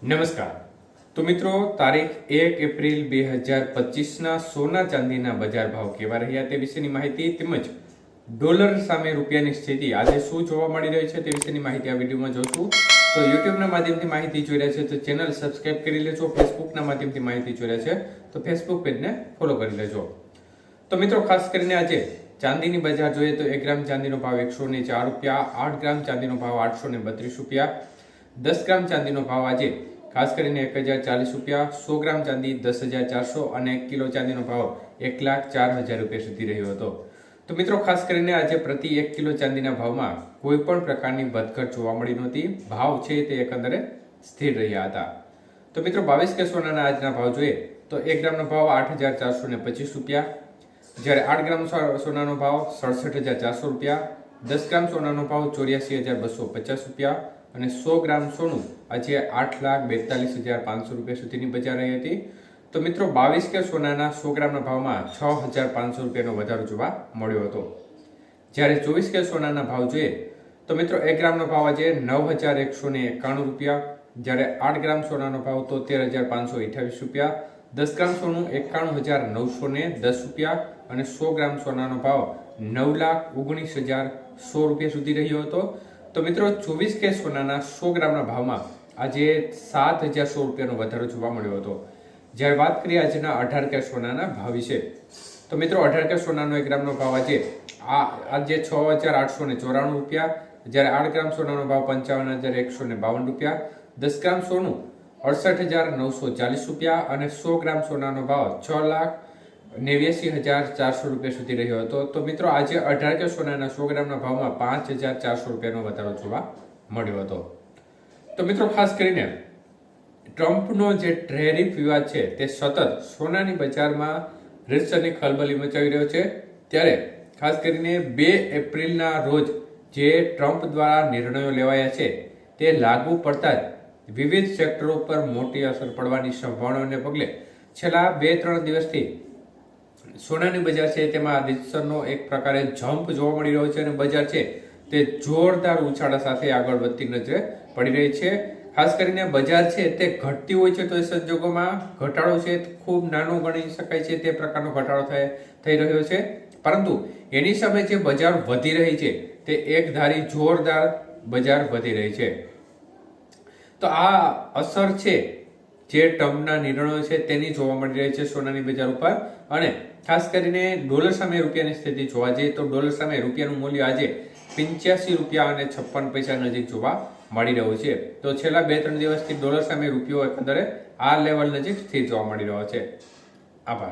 નમસ્કાર. તો મિત્રો, તારીખ 1 એપ્રિલ 2025ના સોના ચાંદીના બજાર ભાવ કેવા રહ્યા તે વિશેની માહિતી તેમજ ડોલર સામે રૂપિયાની સ્થિતિ આજે શું જોવા મળી રહી છે તે વિશેની માહિતી આ વિડીયોમાં જોશું. તો યુટ્યુબના માધ્યમથી માહિતી જોઈ રહ્યા છે તો ચેનલ સબસ્ક્રાઇબ કરી લેજો. ફેસબુકના માધ્યમથી માહિતી જોઈ રહ્યા છે તો ફેસબુક પેજને ફોલો કરી લેજો. તો મિત્રો, ખાસ કરીને આજે ચાંદીની બજાર જોઈએ તો 1 ગ્રામ ચાંદીનો ભાવ 104 રૂપિયા, 8 ગ્રામ ચાંદીનો ભાવ 832 રૂપિયા, 10 ગ્રામ ચાંદીનો ભાવ આજે ખાસ કરીને 1040 રૂપિયા, 100 ગ્રામ ચાંદી 10,400 અને 1 કિલો ચાંદીનો ભાવ 1,04,000 રૂપિયા સુધી રહ્યો હતો. તો મિત્રો, ખાસ કરીને આજે પ્રતિ 1 કિલો ચાંદીના ભાવમાં કોઈ પણ પ્રકારની વધઘટ જોવા મળી નહોતી. ભાવ છે તે એકંદરે સ્થિર રહ્યા હતા. તો મિત્રો, 22 કે સોનાના આજના ભાવ જોઈએ તો 1 ગ્રામનો ભાવ 8,425 રૂપિયા, જ્યારે 8 ગ્રામ સોનાનો ભાવ 67,400 રૂપિયા, 10 ગ્રામ સોનાનો ભાવ 84,250 રૂપિયા અને 100 ગ્રામ સોનું આજે 8,42,500 રૂપિયા સુધીની બજાર રહી હતી. તો મિત્રો, 22 કે સોનાના 100 ગ્રામના ભાવમાં 6,500 રૂપિયાનો વધારો જોવા મળ્યો હતો. જ્યારે 24 કે સોનાના ભાવ જોઈએ તો મિત્રો 1 ગ્રામનો ભાવ આજે 9,191 રૂપિયા, જ્યારે 8 ગ્રામ સોનાનો ભાવ 73,528 રૂપિયા, 10 ગ્રામ સોનું 91,910 રૂપિયા અને 100 ગ્રામ સોનાનો ભાવ 9,19,100 રૂપિયા સુધી રહ્યો હતો. તો મિત્રો, 24 કે સોનાના 100 ગ્રામના ભાવમાં આજે 7,100 રૂપિયાનો વધારો જોવા મળ્યો હતો. જ્યારે વાત કરીએ આજના 18 કે સોનાના ભાવ વિશે તો મિત્રો 18 કે સોનાનો 1 ગ્રામનો ભાવ આજે 6,894 રૂપિયા, જ્યારે 8 ગ્રામ સોનાનો ભાવ 55,152 રૂપિયા, 10 ગ્રામ સોનું 68,940 રૂપિયા અને 100 ગ્રામ સોનાનો ભાવ 6,89,400 રૂપિયા સુધી રહ્યો હતો. તો મિત્રો, આજે 18 કે સોનાના 100 ગ્રામના ભાવમાં 5,400 રૂપિયાનો વધારો જોવા મળ્યો હતો. તો મિત્રો, ખાસ કરીને ટ્રમ્પનો જે ટેરિફ વિવાદ છે તે સતત સોનાની બજારમાં રીતસરની ખળબળી મચાવી રહ્યો છે. ત્યારે ખાસ કરીને 2 એપ્રિલના રોજ જે ટ્રમ્પ દ્વારા નિર્ણયો લેવાયા છે તે લાગુ પડતા જ વિવિધ સેક્ટરો પર મોટી અસર પડવાની સંભાવનાઓને પગલે છેલ્લા 2-3 દિવસથી સોનાની બજાર છે તેમાં રીતસરનો એક પ્રકારે જમ્પ જોવા મળી રહ્યો છે અને બજાર છે તે જોરદાર ઉછાળા સાથે આગળ વધતી નજરે પડી રહી છે. ખાસ કરીને બજાર છે તે ઘટતી હોય છે તો એ સંજોગોમાં ઘટાડો છે ખૂબ નાનો ગણી શકાય છે તે પ્રકારનો ઘટાડો થઈ રહ્યો છે. પરંતુ એની સામે જે બજાર વધી રહી છે તે એકધારી જોરદાર બજાર વધી રહી છે. તો આ અસર છે જે ટ્રમ્પના નિર્ણયો છે તેની જોવા મળી રહી છે સોનાની બજાર ઉપર. અને ખાસ કરીને ડોલર સામે રૂપિયાની સ્થિતિ જોવા જઈએ તો ડોલર સામે રૂપિયાનું મૂલ્ય આજે 85 રૂપિયા અને 56 પૈસા નજીક જોવા મળી રહ્યું છે. તો છેલ્લા 2-3 દિવસથી ડોલર સામે રૂપિયો એકંદરે આ લેવલ નજીક સ્થિર જોવા મળી રહ્યો છે. આભાર.